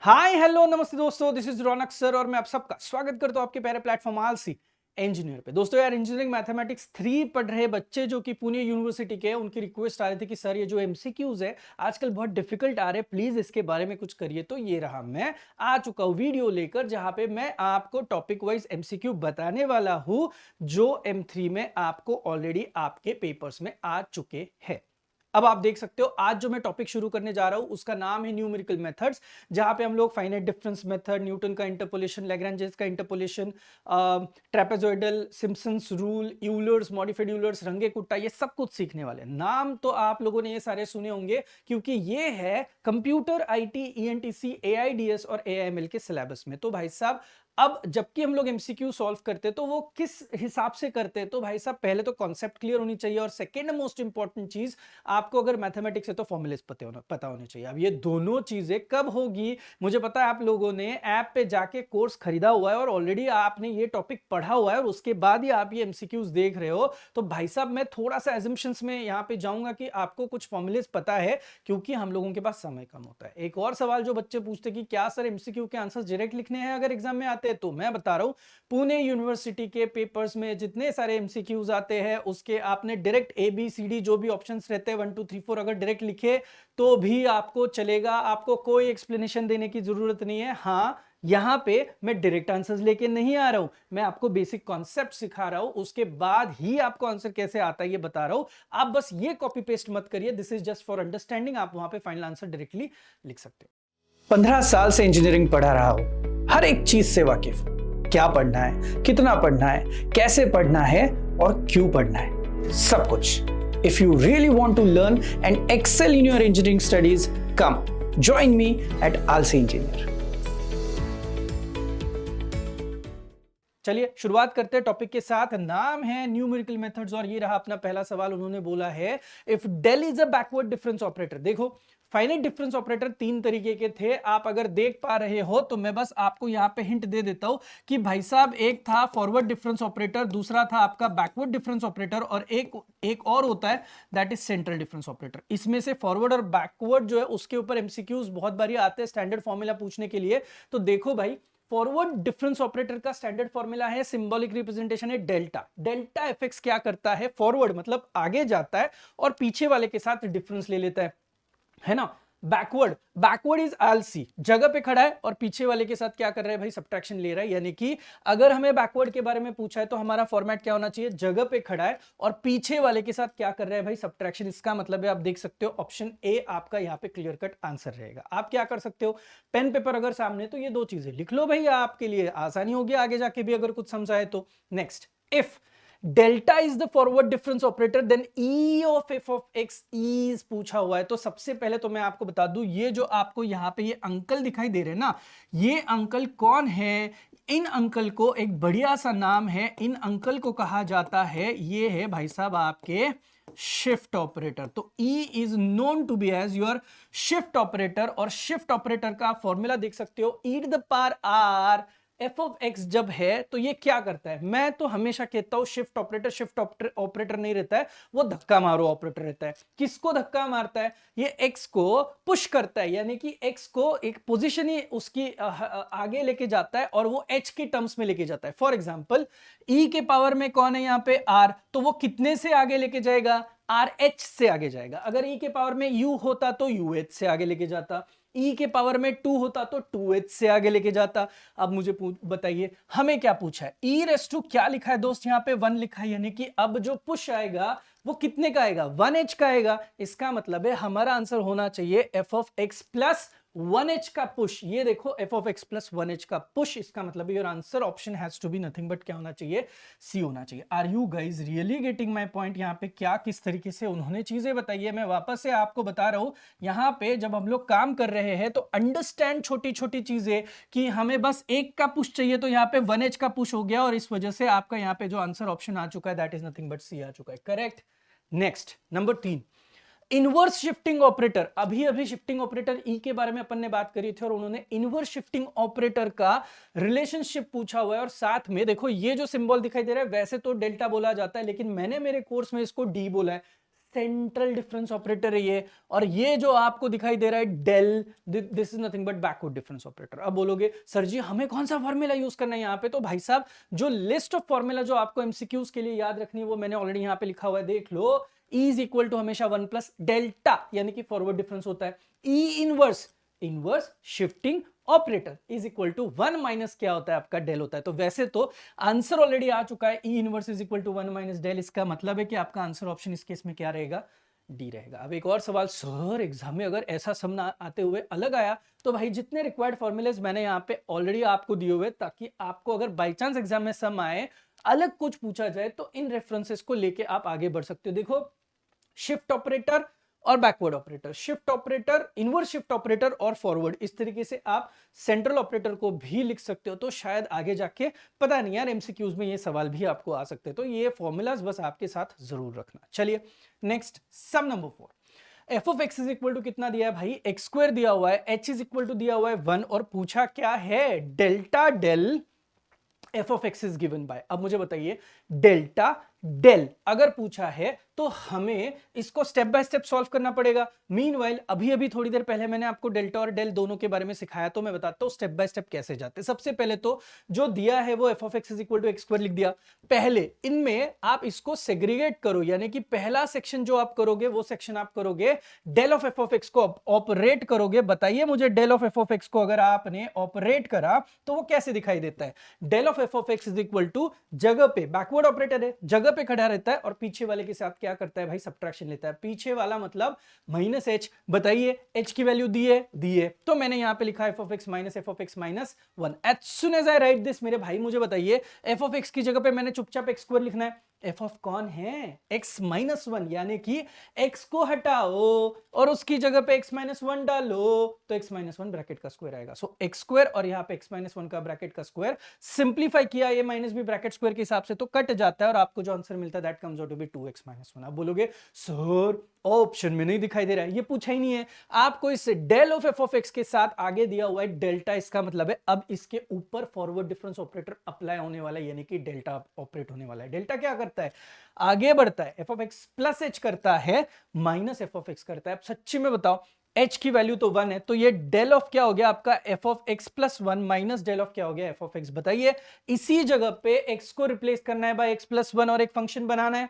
Hi hello नमस्ते दोस्तों, this is Raunak sir और मैं आप सबका स्वागत करता हूं आपके प्यारे प्लेटफॉर्म आलसी इंजीनियर पे। दोस्तों यार, इंजीनियरिंग मैथमेटिक्स 3 पढ़ रहे बच्चे जो कि पुणे यूनिवर्सिटी के हैं, उनकी रिक्वेस्ट आ रही थी कि सर ये जो एमसीक्यूज है आजकल बहुत डिफिकल्ट आ रहे हैं, प्लीज इसके बारे में कुछ करिए। तो ये रहा, मैं आ चुका हूं वीडियो लेकर जहां पे मैं आपको टॉपिक वाइज एमसीक्यू बताने वाला हूं जो M3 में आपको ऑलरेडी आपके पेपर्स में आ चुके हैं। अब आप देख सकते हो आज जो मैं टॉपिक शुरू करने जा रहा हूं उसका नाम है न्यूमेरिकल मेथड्स, जहां पे हम लोग फाइनाइट डिफरेंस मेथड, न्यूटन का इंटरपोलेशन, लैग्रेंजेस का interpolation, trapezoidal, Simpson's rule, Euler's, modified Euler's, Runge Kutta, ये सब कुछ सीखने वाले हैं। नाम तो आप लोगों ने ये सारे सुने होंगे क्योंकि ये है कंप्यूटर आईटी, ईएनटीसी, एआईडीएस और एआईएमएल के सिलेबस में। तो भाई साहब, अब जबकि हम लोग एमसीक्यू सॉल्व करते हैं तो वो किस हिसाब से करते हैं, तो भाई साहब पहले तो कॉन्सेप्ट क्लियर होनी चाहिए और सेकेंड मोस्ट इंपॉर्टेंट चीज, आपको अगर मैथमेटिक्स है तो फॉर्मूलेस पता होने चाहिए। अब ये दोनों चीजें कब होगी, मुझे पता है आप लोगों ने ऐप पे जाके कोर्स खरीदा हुआ है और ऑलरेडी आपने ये टॉपिक पढ़ा हुआ है और उसके बाद ही आप ये एमसीक्यूज देख रहे हो। तो भाई साहब मैं थोड़ा सा एजम्पशंस में यहाँ पे जाऊंगा कि आपको कुछ फॉर्मूलेस पता है, क्योंकि हम लोगों के पास समय कम होता है। एक और सवाल जो बच्चे पूछते कि क्या सर एमसीक्यू के आंसर्स डायरेक्ट लिखने हैं अगर एग्जाम में आते हैं, तो मैं बता रहा हूं पुणे यूनिवर्सिटी के पेपर्स में जितने सारे एमसीक्यूज आते हैं उसके आपने डायरेक्ट ABCD जो भी ऑप्शंस रहते हैं 1 2 3 4 अगर डायरेक्ट लिखे तो भी आपको चलेगा, आपको कोई एक्सप्लेनेशन देने की जरूरत नहीं है। हाँ, यहां पे मैं डायरेक्ट आंसर्स लेके नहीं आ रहा हूं, मैं आपको बेसिक कॉन्सेप्ट सिखा रहा हूं, उसके बाद ही आपको आंसर कैसे आता है ये बता रहा हूं। आप बस ये कॉपी पेस्ट मत करिए, this is just for understanding. आप वहां पे फाइनल आंसर डायरेक्टली लिख सकते हो। 15 साल से इंजीनियरिंग पढ़ा रहा हूं, हर एक चीज से वाकिफ हूं। क्या पढ़ना है, कितना पढ़ना है, कैसे पढ़ना है और क्यों पढ़ना है, सब कुछ। If you really want to learn and excel in your engineering studies, come join me at Aalsi engineer. चलिए शुरुआत करते हैं टॉपिक के साथ। नाम है न्यूमेरिकल मेथड्स और ये रहा अपना पहला सवाल। उन्होंने बोला है if del is a backward difference operator. देखो, फाइनाइट डिफरेंस ऑपरेटर 3 तरीके के थे, आप अगर देख पा रहे हो तो मैं बस आपको यहां पे हिंट दे देता हूं कि भाई साहब एक था फॉरवर्ड डिफरेंस ऑपरेटर, दूसरा था आपका बैकवर्ड डिफरेंस ऑपरेटर और एक और होता है that is central difference operator. इसमें से फॉरवर्ड और बैकवर्ड जो है उसके ऊपर एमसीक्यूज बहुत बारी आते हैं स्टैंडर्ड फॉर्मूला पूछने के लिए। तो देखो भाई, फॉरवर्ड डिफरेंस ऑपरेटर का स्टैंडर्ड फॉर्मूला है, सिंबॉलिक रिप्रेजेंटेशन है डेल्टा। डेल्टा एफएक्स क्या करता है, फॉरवर्ड मतलब आगे जाता है और पीछे वाले के साथ डिफरेंस ले लेता है ना। बैकवर्ड, बैकवर्ड इज आलसी, जगह पे खड़ा है और पीछे वाले के साथ क्या कर रहा है भाई, सब्ट्रैक्शन ले रहा है। यानी कि अगर हमें बैकवर्ड के बारे में पूछा है तो हमारा फॉर्मेट क्या होना चाहिए, जगह पे खड़ा है और पीछे वाले के साथ क्या कर रहा है भाई, सब्ट्रैक्शन। इसका मतलब है आप देख सकते हो ऑप्शन ए आपका यहाँ पे क्लियर कट आंसर रहेगा। आप क्या कर सकते हो, पेन पेपर अगर सामने तो ये दो चीजें लिख लो भैया, आपके लिए आसानी होगी आगे जाके भी अगर कुछ समझाए तो। Next, if delta is the forward difference operator then e of f of x is पूछा हुआ है। तो सबसे पहले तो मैं आपको बता दूं, ये जो आपको यहां पे ये अंकल दिखाई दे रहे हैं ना, ये अंकल कौन है, इन अंकल को एक बढ़िया सा नाम है, इन अंकल को कहा जाता है, ये है भाई साहब आपके शिफ्ट ऑपरेटर। तो E is known to be as your shift operator और शिफ्ट ऑपरेटर का फॉर्मूला देख सकते हो, E to the power R F of X जब है तो ये क्या करता है। मैं तो हमेशा कहता हूं शिफ्ट ऑपरेटर नहीं रहता है, वो धक्का मारो ऑपरेटर रहता है। किसको धक्का मारता है, ये एक्स को पुश करता है, यानी कि एक्स को एक पोजीशन ही उसकी आगे लेके जाता है और वो एच के टर्म्स में लेके जाता है। फॉर एग्जांपल ई के पावर में कौन है यहाँ पे, आर, तो वो कितने से आगे लेके जाएगा, आर एच से आगे जाएगा। अगर ई के पावर में यू होता तो यू एच से आगे लेके जाता, ई के पावर में 2 होता तो 2h से आगे लेके जाता। अब मुझे बताइए हमें क्या पूछा है, ई रेस टू क्या लिखा है दोस्त, यहाँ पे 1 लिखा है, यानी कि अब जो पुश आएगा वो कितने का आएगा, 1h का आएगा। इसका मतलब है हमारा आंसर होना चाहिए F of x plus 1h का पुश। ये देखो F of x plus 1h का पुश, इसका मतलब your answer option has to be nothing but क्या होना चाहिए, सी होना चाहिए। Are you guys really getting my point, यहाँ पे क्या किस तरीके से उन्होंने चीजें बताई है। मैं वापस से आपको बता रहा हूं, यहाँ पे जब हम लोग काम कर रहे हैं तो अंडरस्टैंड छोटी छोटी चीजें कि हमें बस एक का पुश चाहिए, तो यहाँ पे 1h का पुश हो गया और इस वजह से आपका यहाँ पे जो आंसर ऑप्शन आ चुका है दैट इज नथिंग बट सी आ चुका है, correct. Next number 3, inverse shifting operator. अभी अभी शिफ्टिंग ऑपरेटर ई के बारे में अपन ने बात करी थी और उन्होंने इनवर्स शिफ्टिंग ऑपरेटर का रिलेशनशिप पूछा हुआ है और साथ में देखो ये जो सिंबल दिखाई दे रहा है वैसे तो डेल्टा बोला जाता है, लेकिन मैंने मेरे कोर्स में इसको डी बोला है, सेंट्रल डिफरेंस ऑपरेटर है ये, और ये जो आपको दिखाई दे रहा है del, this is nothing but backward difference operator. अब बोलोगे सर जी हमें कौन सा फॉर्मूला यूज करना है यहाँ पे, तो भाई साहब जो लिस्ट ऑफ फॉर्मूला जो आपको एमसीक्यूज के लिए याद रखनी है वो मैंने ऑलरेडी यहाँ पे लिखा हुआ है, देख लो। E इज इक्वल टू हमेशा 1 प्लस डेल्टा, यानी कि फॉरवर्ड डिफरेंस होता है। E inverse, inverse shifting operator is equal to 1 minus क्या होता है आपका डेल होता है। तो वैसे तो आंसर ऑलरेडी आ चुका है, E inverse is equal to 1 minus del. इसका मतलब है कि आपका आंसर ऑप्शन इस केस में क्या रहेगा, डी रहेगा। अब एक और सवाल, सर एग्जाम में अगर ऐसा सम आते हुए अलग आया तो भाई जितने रिक्वायर्ड फॉर्मूलेज मैंने यहाँ पे ऑलरेडी आपको दिए हुए, ताकि आपको अगर बाई चांस एग्जाम में सम आए अलग कुछ पूछा जाए तो इन रेफरेंसेस को लेके आप आगे बढ़ सकते हो। देखो शिफ्ट ऑपरेटर और backward operator, shift operator, inverse shift operator और फॉरवर्ड, इस तरीके से आप सेंट्रल ऑपरेटर को भी लिख सकते हो। तो शायद आगे जाके पता नहीं यार एमसीक्यूज में ये सवाल भी आपको आ सकते हैं, तो ये फॉर्मूलाज बस आपके साथ जरूर रखना। चलिए next sum number 4। F of x is equal to कितना दिया है भाई, एक्स स्क्वायर दिया हुआ है, एच इज इक्वल टू दिया हुआ है 1, और पूछा क्या है, delta del f of x is given by. अब मुझे बताइए डेल्टा डेल अगर पूछा है तो हमें इसको स्टेप बाय स्टेप सॉल्व करना पड़ेगा। मीनवाइल अभी अभी थोड़ी देर पहले मैंने आपको डेल्टा और डेल दोनों के बारे में सिखाया, तो मैं बताता हूं स्टेप बाय स्टेप कैसे जाते हैं। सबसे पहले तो जो दिया है वो f of x is equal to x square लिख दिया। पहले इनमें आप इसको सेग्रीगेट करो, यानी कि पहला सेक्शन जो आप करोगे वो सेक्शन आप करोगे del of f of x को ऑपरेट करोगे। बताइए मुझे del of f of x को अगर आपने ऑपरेट करा तो वो कैसे दिखाई देता है। Del of f of x is equal to जगह पे बैकवर्ड ऑपरेटर है, जगह पे खड़ा रहता है और पीछे वाले के साथ क्या करता है भाई, सब्ट्रैक्शन लेता है। पीछे वाला मतलब माइनस एच। बताइए एच की वैल्यू दी है तो मैंने यहां पे लिखा f of x minus f of x minus 1। As soon as I write this मेरे भाई मुझे बताइए एफ ऑफ एक्स की जगह पे मैंने चुपचाप एक्स स्क्वायर लिखना है। एफ ऑफ कौन है, एक्स माइनस 1, यानी कि एक्स को हटाओ और उसकी जगह पे एक्स माइनस 1 डालो तो एक्स माइनस 1 ब्रैकेट का स्क्वायर आएगा। सो एक्स स्क्वायर और यहाँ पे एक्स माइनस 1 का ब्रैकेट का स्क्वायर सिंप्लीफाई किया, ये माइनस भी ब्रैकेट स्क्वायर के हिसाब से तो कट जाता है और आपको जो आंसर मिलता है that comes out to be 2x minus 1। आप बोलोगे सर ऑप्शन में नहीं दिखाई दे रहा है, ये पूछा ही नहीं है आपको। इस del of f of x के साथ आगे दिया हुआ है डेल्टा, इसका मतलब है अब इसके ऊपर फॉरवर्ड डिफरेंस ऑपरेटर अप्लाई होने वाला है, यानी कि डेल्टा ऑपरेट होने वाला है। डेल्टा क्या करता है, आगे बढ़ता है, f of x plus H करता है, माइनस एफ ऑफ एक्स करता है। अब सच्ची में बताओ h की वैल्यू तो 1 है, तो ये डेल ऑफ क्या हो गया आपका f of x plus 1 minus del of क्या हो गया एफ ऑफ एक्स। बताइए इसी जगह पे x को रिप्लेस करना है बाय एक्स प्लस 1 और एक फंक्शन बनाना है,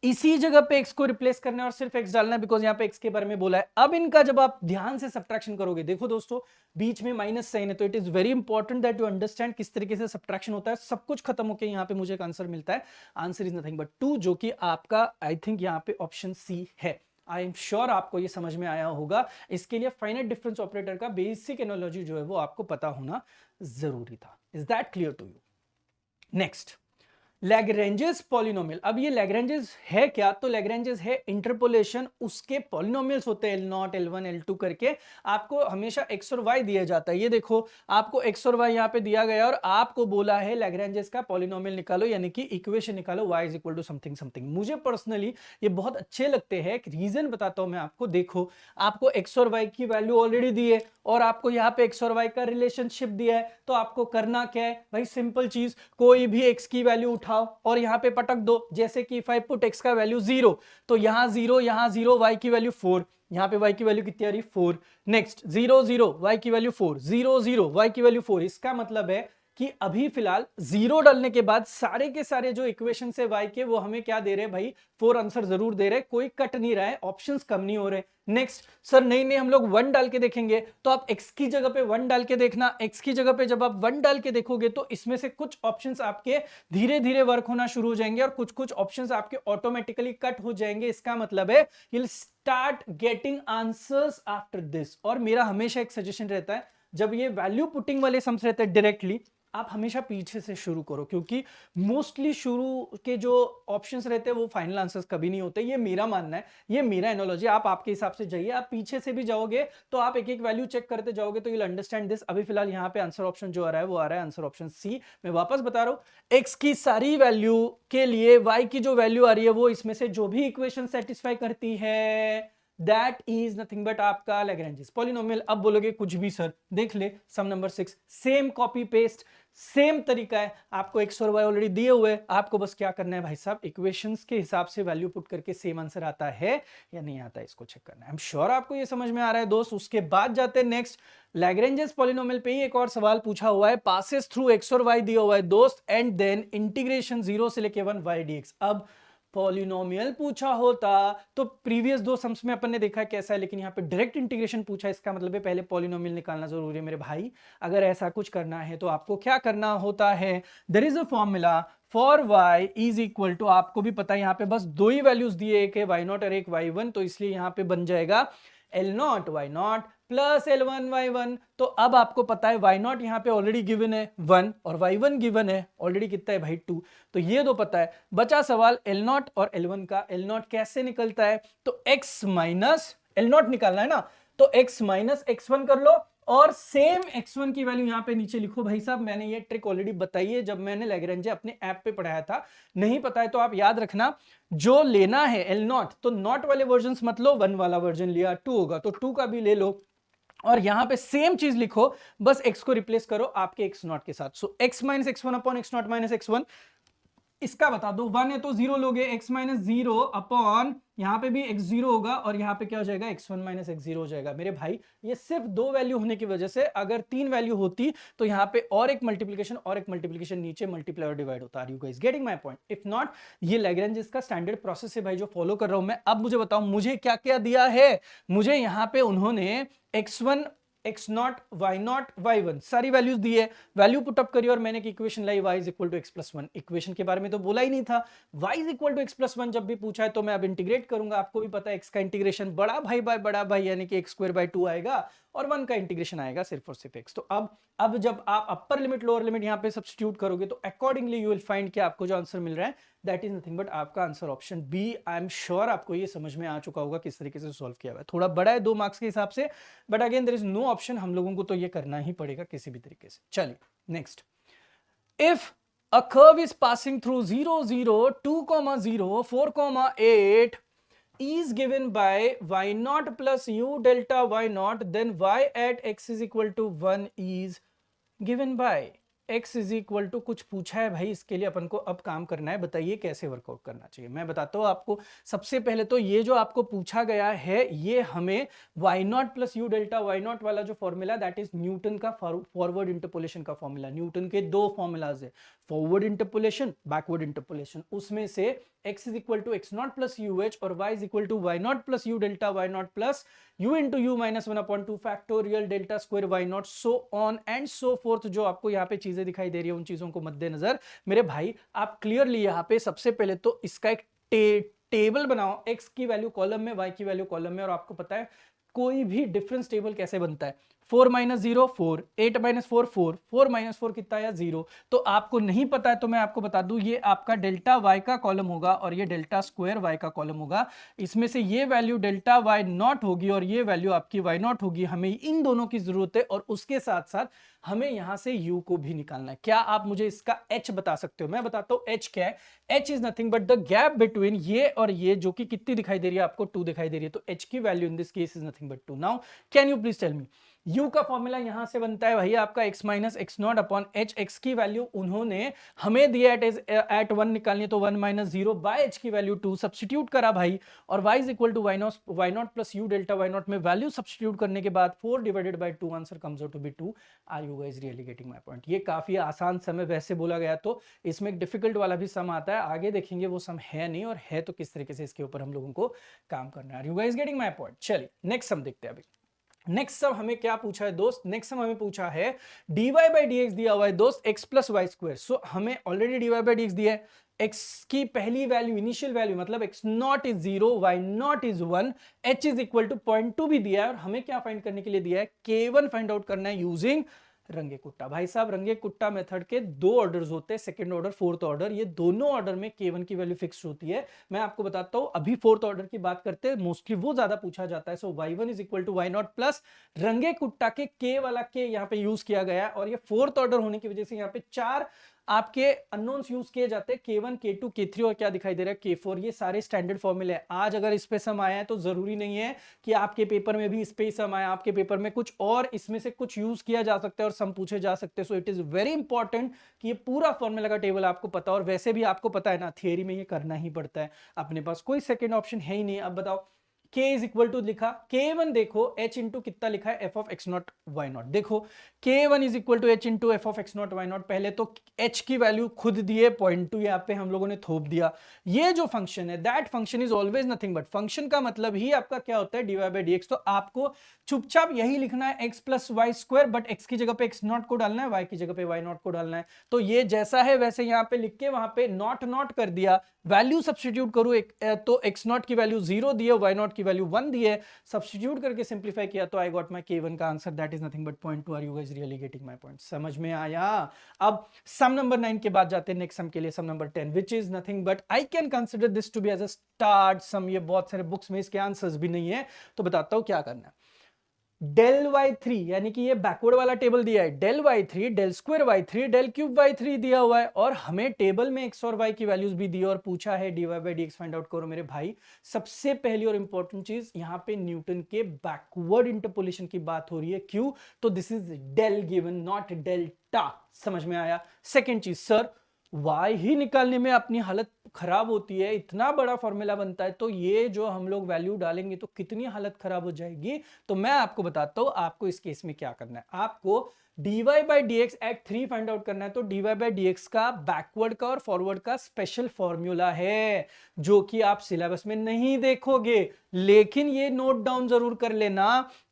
इसी जगह पे x को रिप्लेस करना है और सिर्फ x डालना है, बिकॉज यहां पे x के बारे में बोला है। अब इनका जब आप ध्यान से सब्ट्रैक्शन करोगे, देखो दोस्तों बीच में माइनस साइन है, तो it is very important that you understand किस तरीके से सब्ट्रैक्शन होता है। सब कुछ खत्म होकर यहां पे मुझे एक आंसर मिलता है, आंसर इज नथिंग बट 2, जो कि आपका आई थिंक यहां पे ऑप्शन सी है। आई एम श्योर आपको ये समझ में आया होगा। इसके लिए फाइनाइट डिफरेंस ऑपरेटर का बेसिक एनालॉजी जो है वो आपको पता होना जरूरी था। Is that clear to you? Next Lagrange's polynomial. अब ये लैग्रेंजेस है क्या, तो लैग्रेंजेस है इंटरपोलेशन, उसके पॉलिनोमियल्स होते हैं L0 L1 L2 करके। आपको हमेशा x और y दिया जाता है, ये देखो आपको x और y यहाँ पे दिया गया और आपको बोला है लैग्रेंजेस का पॉलिनोमियल निकालो, यानी कि इक्वेशन निकालो y is equal to something something. मुझे पर्सनली ये बहुत अच्छे लगते हैं, एक रीजन बताता हूं मैं आपको। देखो आपको x और y की वैल्यू ऑलरेडी दी है और आपको यहाँ पे x और y का रिलेशनशिप दिया है, तो आपको करना क्या है भाई, सिंपल चीज, कोई भी x की वैल्यू उठाओ और यहां पे पटक दो। जैसे कि इफ आई पुट x का वैल्यू 0 तो यहां 0 y की वैल्यू 4, यहां पे y की वैल्यू कितनी आ रही 4। नेक्स्ट 0 0 y की वैल्यू 4, 0 0 y की वैल्यू 4। इसका मतलब है कि अभी फिलहाल 0 डालने के बाद सारे के सारे जो इक्वेशन है y के वो हमें क्या दे रहे हैं भाई, 4 आंसर जरूर दे रहे हैं, कोई कट नहीं रहा है, ऑप्शंस कम नहीं हो रहे। नेक्स्ट सर नहीं हम लोग 1 डाल के देखेंगे, तो आप x की जगह पे 1 डाल के देखना। x की जगह पे जब आप 1 डाल के देखोगे तो इसमें से कुछ ऑप्शंस आपके धीरे धीरे वर्क होना शुरू हो जाएंगे और कुछ कुछ ऑप्शंस आपके ऑटोमेटिकली कट हो जाएंगे। इसका मतलब है you will start getting answers after this. और मेरा हमेशा एक सजेशन रहता है, जब ये वैल्यू पुटिंग वाले सम्स रहते हैं डायरेक्टली, आप हमेशा पीछे से शुरू करो, क्योंकि मोस्टली शुरू के जो ऑप्शंस रहते हैं वो फाइनल आंसर्स कभी नहीं होते। ये मेरा मानना है, ये मेरा एनालॉजी। आप आपके हिसाब से जाइए, आप पीछे से भी जाओगे तो आप एक एक वैल्यू चेक करते जाओगे तो यू विल अंडरस्टैंड दिस। अभी फिलहाल यहाँ पे आंसर ऑप्शन जो आ रहा है वो आ रहा है आंसर ऑप्शन सी। मैं वापस बता रहा हूं, एक्स की सारी वैल्यू के लिए वाई की जो वैल्यू आ रही है वो इसमें से जो भी इक्वेशन सेटिस्फाई करती है दैट इज नथिंग बट आपका लैग्रेंजियस पॉलिनोमियल। अब बोलोगे कुछ भी सर, देख ले sum number 6, same copy paste, same तरीका है, आपको एक्स और वाई ऑलरेडी दिए हुए, आपको बस क्या करना है भाई साहब, इक्वेशंस के हिसाब से वैल्यू पुट करके सेम आंसर आता है या नहीं आता है इसको चेक करना है। आई एम श्योर आपको ये समझ में आ रहा है दोस्त। उसके बाद जाते हैं नेक्स्ट, लैग्रेंजियस पॉलिनोमियल पे ही एक और सवाल पूछा हुआ है, पासेस थ्रू एक्स और वाई दिया हुआ है दोस्त, एंड देन इंटीग्रेशन 0 से लेके 1 y dx। अब पॉलिनोमियल पूछा होता तो प्रीवियस दो सम्स में अपन ने देखा कैसा है, लेकिन यहाँ पे डायरेक्ट इंटीग्रेशन पूछा है, इसका मतलब है पहले पॉलिनोमियल निकालना जरूरी है मेरे भाई। अगर ऐसा कुछ करना है तो आपको क्या करना होता है, there is a formula for y is equal to, आपको भी पता है यहाँ पे बस दो ही वैल्यूज दिए, एक है y0 और एक y1, तो इसलिए यहाँ पे बन जाएगा L0 y0 plus L1 y1। तो अब आपको पता है y0 यहाँ पे ऑलरेडी गिवन है 1 और y1 गिवन है ऑलरेडी कितना है भाई 2, तो ये दो पता है। बचा सवाल L0 और L1 का। L0 कैसे निकलता है, तो x माइनस L0 निकालना है ना, तो x माइनस x1 कर लो और सेम x1 की वैल्यू यहां पे नीचे लिखो। भाई साहब मैंने ये ट्रिक ऑलरेडी बताई है जब मैंने लैग्रेंजे अपने ऐप पे पढ़ाया था, नहीं पता है तो आप याद रखना। जो लेना है L0 तो नॉट वाले वर्जन मत लो, 1 वाला वर्जन लिया 2 होगा तो 2 का भी ले लो, और यहां पे सेम चीज लिखो, बस x को रिप्लेस करो आपके x0 के साथ। सो x minus x1 upon x0 minus x1, इसका बता दो 1 है तो 0 लोगे, x माइनस 0 अपॉन यहां पे भी x0 होगा और यहां पे क्या हो जाएगा x1 माइनस x0 हो जाएगा। मेरे भाई ये सिर्फ दो वैल्यू होने की वजह से, अगर तीन वैल्यू होती तो यहां पे और एक मल्टीप्लिकेशन नीचे मल्टीप्लाई और डिवाइड होता। Are you guys getting my point? If not, ये लैग्रेंज का स्टैंडर्ड प्रोसेस है भाई जो फॉलो कर रहा हूं मैं। अब मुझे बताओ मुझे क्या क्या दिया है, मुझे यहां पे उन्होंने x1 x0 y0 y1 सारी वैल्यूज दी है, वैल्यू पुट अप करिए और मैंने इक्वेशन लाई y is equal to x plus 1। Equation के बारे में तो बोला ही नहीं था, y is equal to x plus 1 जब भी पूछा है तो मैं अब इंटीग्रेट करूंगा। आपको भी पता है x का इंटीग्रेशन बड़ा भाई बाय बड़ा भाई यानी कि x स्क्वायर बाय 2 आएगा और 1 का इंटीग्रेशन आएगा सिर्फ और सिर्फ x। तो अब जब आप अपर लिमिट लोअर लिमिट यहां पे सब्स्टिट्यूट करोगे तो अकॉर्डिंगली यू विल फाइंड कि आपको जो आंसर मिल रहा है दैट इज नथिंग बट आपका answer option B. I am sure आपको ये समझ में आ चुका होगा किस तरीके से सॉल्व किया हुआ है। थोड़ा बड़ा है 2 मार्क्स के हिसाब से, but again there is no option, हम लोगों को तो ये करना ही पड़ेगा किसी भी तरीके से। चलिए next, if a curve is passing through 0 0 2 0 4 8 is given by y0 plus u delta y0, then y at x is equal to 1 is given by x is equal to कुछ पूछा है भाई, इसके लिए अपन को अब काम करना है। बताइए कैसे वर्कआउट करना चाहिए, मैं बताता हूं आपको। सबसे पहले तो ये जो आपको पूछा गया है ये हमें y0 plus u delta y0 वाला जो फॉर्मूला दैट इज न्यूटन का फॉरवर्ड इंटरपोलेशन का फॉर्मूला। न्यूटन के दो फॉर्मूलाज है, फॉरवर्ड इंटरपोलेशन बैकवर्ड इंटरपोलेशन। उसमें से x is equal to x0 plus u h और y is equal to y0 plus u delta y0 plus u into u minus 1/2 factorial delta square y0 so on and so forth. जो आपको यहाँ पे चीजें दिखाई दे रही है उन चीजों को मद्देनजर मेरे भाई आप क्लियरली यहाँ पे सबसे पहले तो इसका एक टेबल बनाओ, x की वैल्यू कॉलम में y की वैल्यू कॉलम में। और आपको पता है कोई भी डिफरेंस टेबल कैसे बनता है, 4 माइनस 0 4, 8 माइनस 4 4, 4 माइनस 4 कितना आया 0। तो आपको नहीं पता है तो मैं आपको बता दूं ये आपका डेल्टा y का कॉलम होगा और ये डेल्टा स्क्वायर y का कॉलम होगा। इसमें से ये वैल्यू डेल्टा y नॉट होगी और ये वैल्यू आपकी y नॉट होगी। हमें इन दोनों की जरूरत है और उसके साथ साथ हमें यहां से u को भी निकालना है। क्या आप मुझे इसका h बता सकते हो? मैं बताता हूं h क्या है। h is nothing but the gap between ये और ये, जो कि कितनी दिखाई दे रही है आपको 2 दिखाई दे रही है, तो h की value in this case is nothing but 2। Now can you please tell me, u का फॉर्मूला यहां से बनता है भैया आपका x minus x naught upon h। x की वैल्यू उन्होंने हमें दिया एट 1 निकालनी है तो 1 माइनस 0 बाय h की वैल्यू 2 सब्स्टिट्यूट करा भाई, और y is equal to y naught plus u delta y naught में वैल्यू सब्स्टिट्यूट करने के बाद 4 divided by 2 answer comes out to be 2। Are you guys really getting my point? ये काफी आसान सम है वैसे बोला गया तो, इसमें एक डिफिकल्ट वाला भी सम आता है, आगे देखेंगे वो सम है नहीं, और है तो किस तरीके से इसके ऊपर हम लोगों को काम करना है। Are you guys getting my point? चलिए नेक्स्ट सम देखते हैं। अभी नेक्स्ट सम हमें क्या पूछा है दोस्त, नेक्स्ट सम हमें पूछा है dy बाई dx दिया हुआ है दोस्त x प्लस वाई स्क्वायर। सो हमें ऑलरेडी dy बाई dx दिया है, x की पहली वैल्यू इनिशियल वैल्यू मतलब x naught is 0 y naught is 1, h is equal to 0.2 भी दिया है, और हमें क्या फाइंड करने के लिए दिया है, k1 फाइंड आउट करना है यूजिंग रंगे कुट्टा। भाई साहब रंगे कुट्टा मेथड के दो ऑर्डर्स होते हैं, सेकंड ऑर्डर फोर्थ ऑर्डर। ये दोनों ऑर्डर में k1 की वैल्यू फिक्स होती है। मैं आपको बताता हूं, अभी फोर्थ ऑर्डर की बात करते हैं, मोस्टली वो ज्यादा पूछा जाता है। So y1 is equal to y naught plus Runge Kutta के k वाला k यहाँ पे यूज किया गया है, और ये फोर्थ ऑर्डर होने की वजह से यहाँ पे 4 आपके अननोन्स यूज किए जाते हैं K1 K2 K3 और क्या दिखाई दे रहा है K4, ये सारे स्टैंडर्ड फॉर्मूले हैं। आज अगर इस पे सम आया है तो जरूरी नहीं है कि आपके पेपर में भी इस पे ही सम आया, आपके पेपर में कुछ और इसमें से कुछ यूज किया जा सकता है और सम पूछे जा सकते हैं। So it is very important कि ये पूरा फॉर्मूला का टेबल आपको पता, और वैसे भी आपको पता है ना, थियरी में ये करना ही पड़ता है, अपने पास कोई सेकंड ऑप्शन है ही नहीं। अब बताओ k इज इक्वल टू लिखा, k1 देखो h इंटू कितना लिखा है f of x naught y naught, देखो k1 is equal to h into f of x naught y naught. पहले तो h की वैल्यू खुद दिए, 0.2 यहाँ पे हम लोगों ने थोप दिया। ये जो फंक्शन है that function is always nothing but, function का मतलब ही आपका क्या होता है dy बाई dx। तो आपको चुपचाप यही लिखना है x plus y square, but x की जगह पे x नॉट को डालना है, y की जगह पे y नॉट को डालना है। तो ये जैसा है वैसे यहाँ पे लिख के वहां पे नॉट नॉट कर दिया, वैल्यू सब्स्टिट्यूट करूं तो x नॉट की वैल्यू 0 दी है, y नॉट की वैल्यू 1 दी है, सब्स्टिट्यूट करके सिंपलीफाई किया तो आई गॉट माय k1 का answer, that is nothing but 0.2। Are you guys really getting my point? समझ में आया? अब सम नंबर 9 के बाद जाते हैं नेक्स्ट सम के लिए, sum number 10 which is nothing but I can consider this to be as a start sum. ये बहुत सारे बुक्स में इसके आंसर्स भी नहीं है, तो बताता हूं क्या करना है। डेल वाई थ्री, यानी कि ये बैकवर्ड वाला टेबल दिया है, del y three, del square y three, del cube y three दिया हुआ है, और हमें टेबल में एक्स और वाई की वैल्यूज भी दी है और पूछा है d y by d x find out करो। मेरे भाई सबसे पहली और इंपॉर्टेंट चीज, यहाँ पे न्यूटन के बैकवर्ड इंटरपोलेशन की बात हो रही है। क्यों? तो this is del given not delta. समझ में आया? सेकेंड चीज, सर वाई ही निकालने में अपनी हालत खराब होती है, इतना बड़ा फॉर्मूला बनता है, तो ये जो हम लोग वैल्यू डालेंगे तो कितनी हालत खराब हो जाएगी। तो मैं आपको बताता हूं आपको इस केस में क्या करना है। आपको dy by d x at 3 find out करना है। तो dy बाई डी एक्स का बैकवर्ड का और फॉरवर्ड का स्पेशल फॉर्मूला है, जो कि आप सिलेबस में नहीं देखोगे, लेकिन ये नोट डाउन जरूर कर लेना।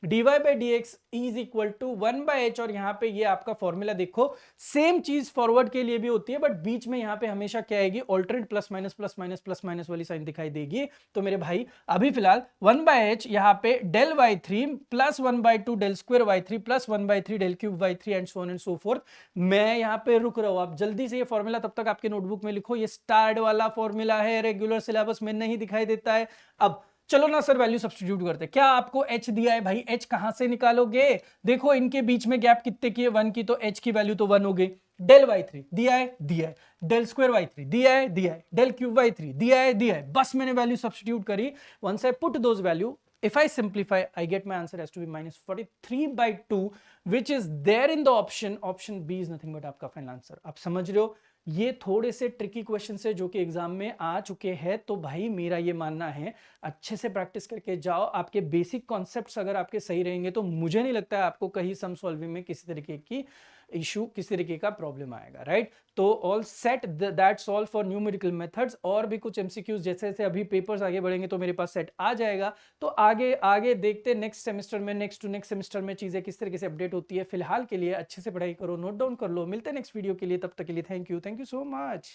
dy by d x is equal to 1 by h, और यहां पे ये आपका फॉर्मूला देखो, सेम चीज फॉरवर्ड के लिए भी होती है, बट बीच में यहां पे हमेशा क्या आएगी, alternate plus minus plus minus plus minus वाली साइन दिखाई देगी। तो मेरे भाई अभी फिलहाल 1 बाई एच यहां पे del y three plus 1 by two del square y three plus 1 by three del cube y three and so on and so forth. मैं यहां पे रुक रहा हूं, आप जल्दी से ये फॉर्मूला तब तक आपके नोटबुक में लिखो, ये स्टार्ट वाला फॉर्मूला है, रेगुलर सिलेबस में नहीं दिखाई देता है। अब चलो ना सर वैल्यू सब्स्टिट्यूट करते हैं। क्या आपको h दिया है भाई, h कहां से निकालोगे? देखो इनके बीच में गैप कितने की है, 1 की, तो h की वैल्यू तो 1 हो गई। डेल वाई थ्री दिया है, दिया है, डेल स्क्वायर वाई थ्री दिया है, दिया है, डेल क्यूब वाई थ्री दिया है, दिया है, बस मैंने वैल्यू सब्स्टिट्यूट करी। Once I put those value, if I simplify, I get my answer has to be minus 43 by 2, which is there in the option. Option B is nothing but आपका final answer. आप समझ रहे हो, ये थोड़े से tricky question है जो कि एग्जाम में आ चुके हैं। तो भाई मेरा ये मानना है अच्छे से प्रैक्टिस करके जाओ, आपके बेसिक कॉन्सेप्ट्स अगर आपके सही रहेंगे तो मुझे नहीं लगता है आपको कहीं सम सॉल्विंग में किसी तरीके की इशू, किसी तरीके का प्रॉब्लम आएगा, राइट? तो all set, that's all for numerical methods. और भी कुछ एमसीक्यूज जैसे जैसे अभी पेपर्स आगे बढ़ेंगे तो मेरे पास सेट आ जाएगा। तो आगे आगे देखते हैं नेक्स्ट सेमेस्टर में, नेक्स्ट टू नेक्स्ट सेमेस्टर में चीजें किस तरीके से अपडेट होती है। फिलहाल के लिए अच्छे से पढ़ाई करो, नोट डाउन कर लो, मिलते हैं नेक्स्ट वीडियो के लिए, तब तक के लिए थैंक यू सो मच।